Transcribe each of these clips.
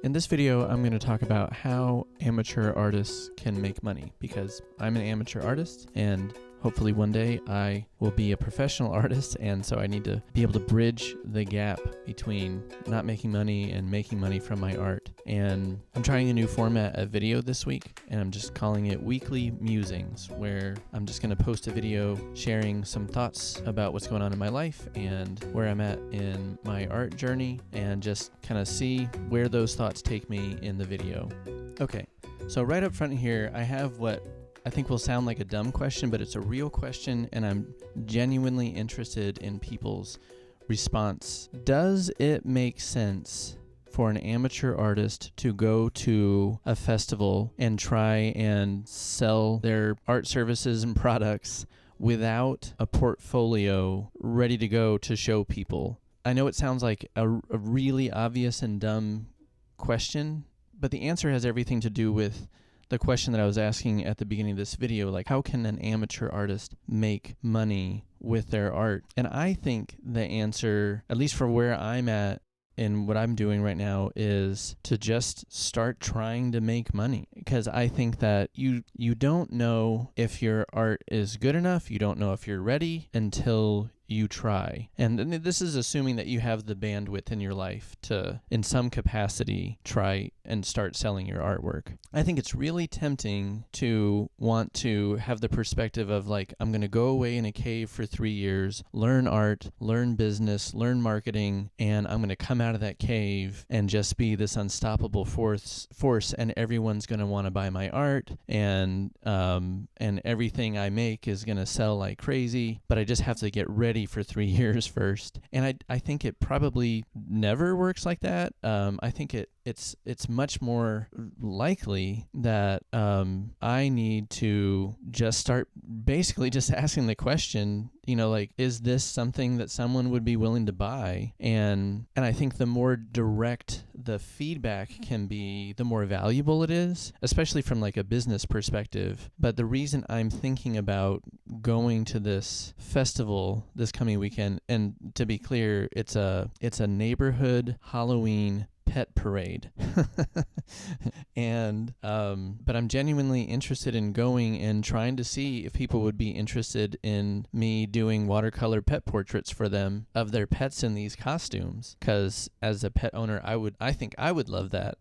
In this video, I'm going to talk about how amateur artists can make money, because I'm an amateur artist and hopefully one day I will be a professional artist, and so I need to be able to bridge the gap between not making money and making money from my art. And I'm trying a new format of video this week, and I'm just calling it Weekly Musings, where I'm just going to post a video sharing some thoughts about what's going on in my life and where I'm at in my art journey, and just kind of see where those thoughts take me in the video. Okay, so right up front here, I have what I think will sound like a dumb question, but it's a real question, and I'm genuinely interested in people's response. Does it make sense for an amateur artist to go to a festival and try and sell their art services and products without a portfolio ready to go to show people? I know it sounds like a really obvious and dumb question, but the answer has everything to do with the question that I was asking at the beginning of this video, like, how can an amateur artist make money with their art? And I think the answer, at least for where I'm at and what I'm doing right now, is to just start trying to make money. Because I think that you don't know if your art is good enough, you don't know if you're ready until you try. And this is assuming that you have the bandwidth in your life to, in some capacity, try and start selling your artwork. I think it's really tempting to want to have the perspective of, like, I'm going to go away in a cave for 3 years, learn art, learn business, learn marketing, and I'm going to come out of that cave and just be this unstoppable force, and everyone's going to want to buy my art, and everything I make is going to sell like crazy, but I just have to get ready for 3 years first. And I think it probably never works like that. I think it's much more likely that I need to just start basically just asking the question, like, is this something that someone would be willing to buy? And I think the more direct the feedback can be, the more valuable it is, especially from like a business perspective. But the reason I'm thinking about going to this festival this coming weekend, and to be clear, it's a neighborhood Halloween pet parade. And but I'm genuinely interested in going and trying to see if people would be interested in me doing watercolor pet portraits for them of their pets in these costumes, because as a pet owner, I think I would love that.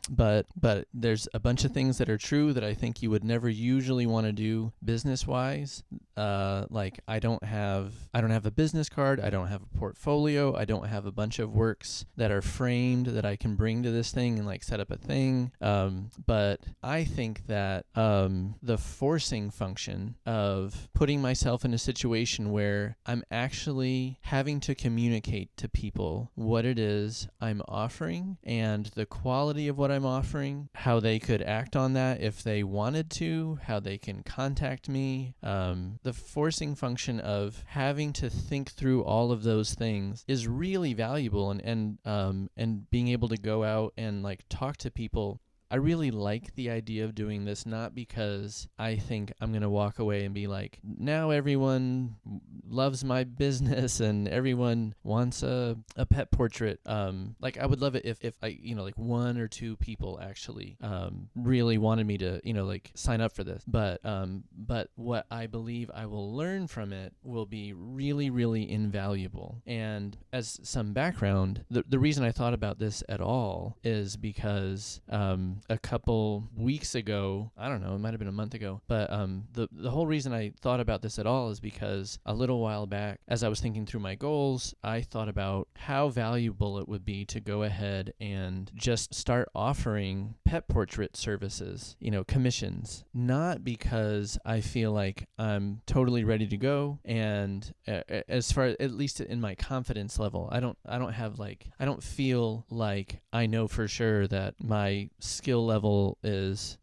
But there's a bunch of things that are true that I think you would never usually want to do business wise. Like, I don't have a business card, I don't have a portfolio, I don't have a bunch of works that are framed that I can bring to this thing and like set up a thing. But I think that the forcing function of putting myself in a situation where I'm actually having to communicate to people what it is I'm offering and the quality of what I'm offering, how they could act on that if they wanted to, how they can contact me. The forcing function of having to think through all of those things is really valuable, and being able to go out and like talk to people. I really like the idea of doing this, not because I think I'm going to walk away and be like, now everyone loves my business and everyone wants a pet portrait. Like, I would love it if I, like, 1 or 2 people actually really wanted me to, like, sign up for this. But what I believe I will learn from it will be really, really invaluable. And as some background, the reason I thought about this at all is because a couple weeks ago, I don't know, it might have been a month ago, but the whole reason I thought about this at all is because a little while back, as I was thinking through my goals, I thought about how valuable it would be to go ahead and just start offering pet portrait services, commissions. Not because I feel like I'm totally ready to go, and as far, at least in my confidence level, I don't feel like I know for sure that my skill level is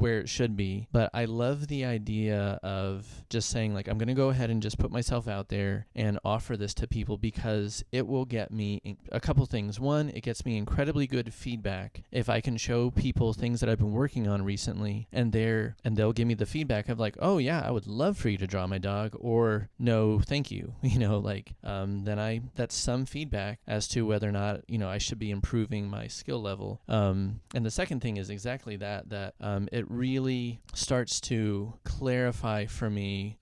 where it should be. But I love the idea of just saying, like, I'm going to go ahead and just put myself out there and offer this to people, because it will get me a couple things. One, it gets me incredibly good feedback if I can show people things that I've been working on recently, and they'll give me the feedback of like, oh yeah, I would love for you to draw my dog, or no, thank you. Then that's some feedback as to whether or not, I should be improving my skill level. And the second thing is exactly that it really starts to clarify for me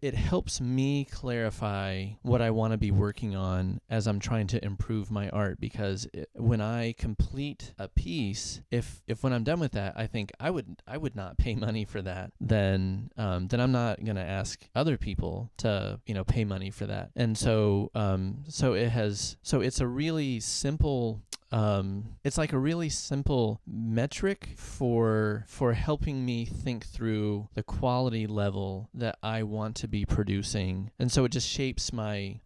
it helps me clarify what I want to be working on as I'm trying to improve my art, because when I complete a piece, if when I'm done with that, I think I would not pay money for that, then I'm not going to ask other people to pay money for that. And so it's a really simple it's like a really simple metric for helping me think through the quality level that I want to be producing. And so it just shapes my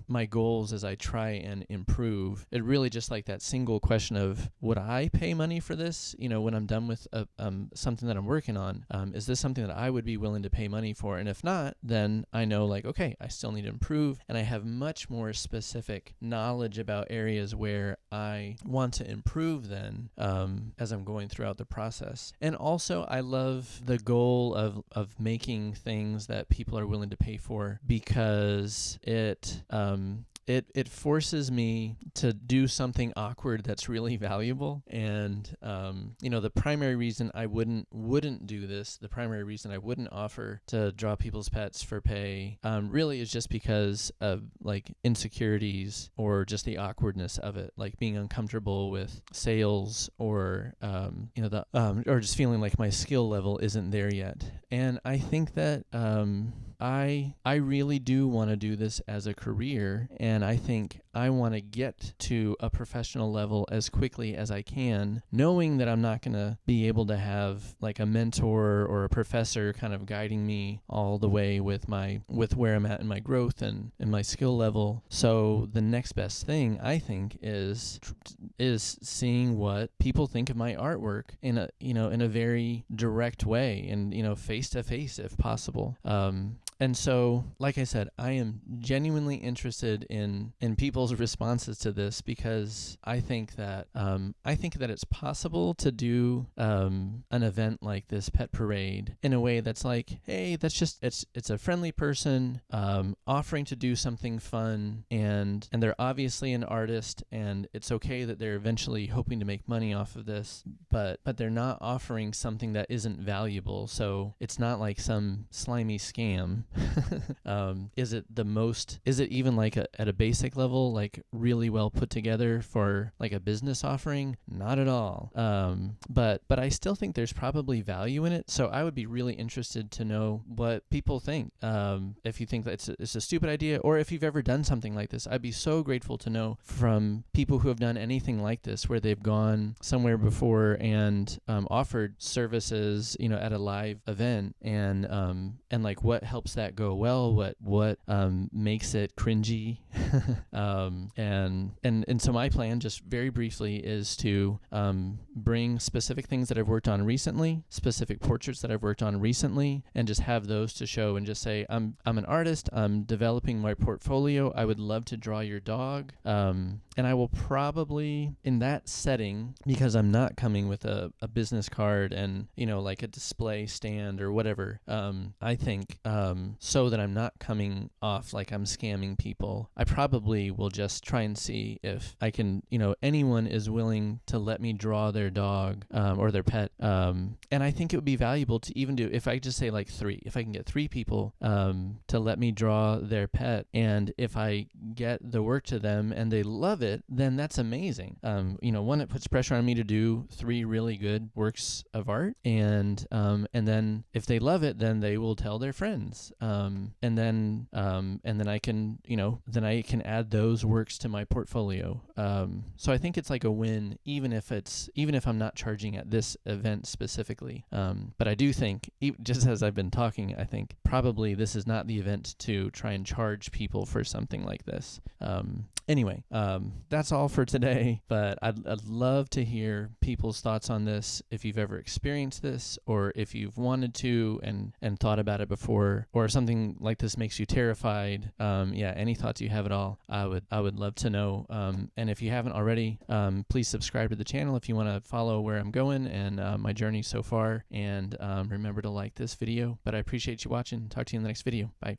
my goals as I try and improve. It really just like that single question of, would I pay money for this? When I'm done with something that I'm working on, is this something that I would be willing to pay money for? And if not, then I know, like, okay, I still need to improve, and I have much more specific knowledge about areas where I want to improve then as I'm going throughout the process. And also, I love the goal of making things that people are willing to pay for, because it forces me to do something awkward that's really valuable. And the primary reason I wouldn't do this, the primary reason I wouldn't offer to draw people's pets for pay, really is just because of like insecurities, or just the awkwardness of it, like being uncomfortable with sales, or or just feeling like my skill level isn't there yet. And I think that I really do want to do this as a career, and I think I want to get to a professional level as quickly as I can, knowing that I'm not going to be able to have like a mentor or a professor kind of guiding me all the way with where I'm at in my growth and in my skill level. So the next best thing, I think, is seeing what people think of my artwork in a very direct way, and face to face if possible. And so, like I said, I am genuinely interested in people's responses to this, because I think that it's possible to do an event like this pet parade in a way that's like, hey, that's just it's a friendly person offering to do something fun, and they're obviously an artist, and it's okay that they're eventually hoping to make money off of this, but they're not offering something that isn't valuable. So it's not like some slimy scam. Is it even like at a basic level, like really well put together for like a business offering? Not at all. But I still think there's probably value in it. So I would be really interested to know what people think. If you think that it's a stupid idea, or if you've ever done something like this, I'd be so grateful to know from people who have done anything like this, where they've gone somewhere before and offered services, at a live event, and like what helps that go well, what makes it cringy. And so my plan, just very briefly, is to bring specific things that I've worked on recently, specific portraits that I've worked on recently, and just have those to show, and just say, I'm an artist, I'm developing my portfolio, I would love to draw your dog. And I will probably, in that setting, because I'm not coming with a business card and, like a display stand or whatever, I think, so that I'm not coming off like I'm scamming people, I probably will just try and see if I can, anyone is willing to let me draw their dog or their pet. And I think it would be valuable to even do, if I just say like 3, if I can get 3 people to let me draw their pet, and if I get the work to them and they love it, then that's amazing. One, it puts pressure on me to do 3 really good works of art, and then if they love it, then they will tell their friends, and then I can, then I can add those works to my portfolio. So I think it's like a win, even if I'm not charging at this event specifically. But I do think, just as I've been talking, I think probably this is not the event to try and charge people for something like this. Anyway, that's all for today, but I'd love to hear people's thoughts on this, if you've ever experienced this, or if you've wanted to and thought about it before, or if something like this makes you terrified. Yeah, any thoughts you have at all, I would love to know. And if you haven't already, please subscribe to the channel if you want to follow where I'm going and my journey so far, and remember to like this video. But I appreciate you watching. Talk to you in the next video. Bye.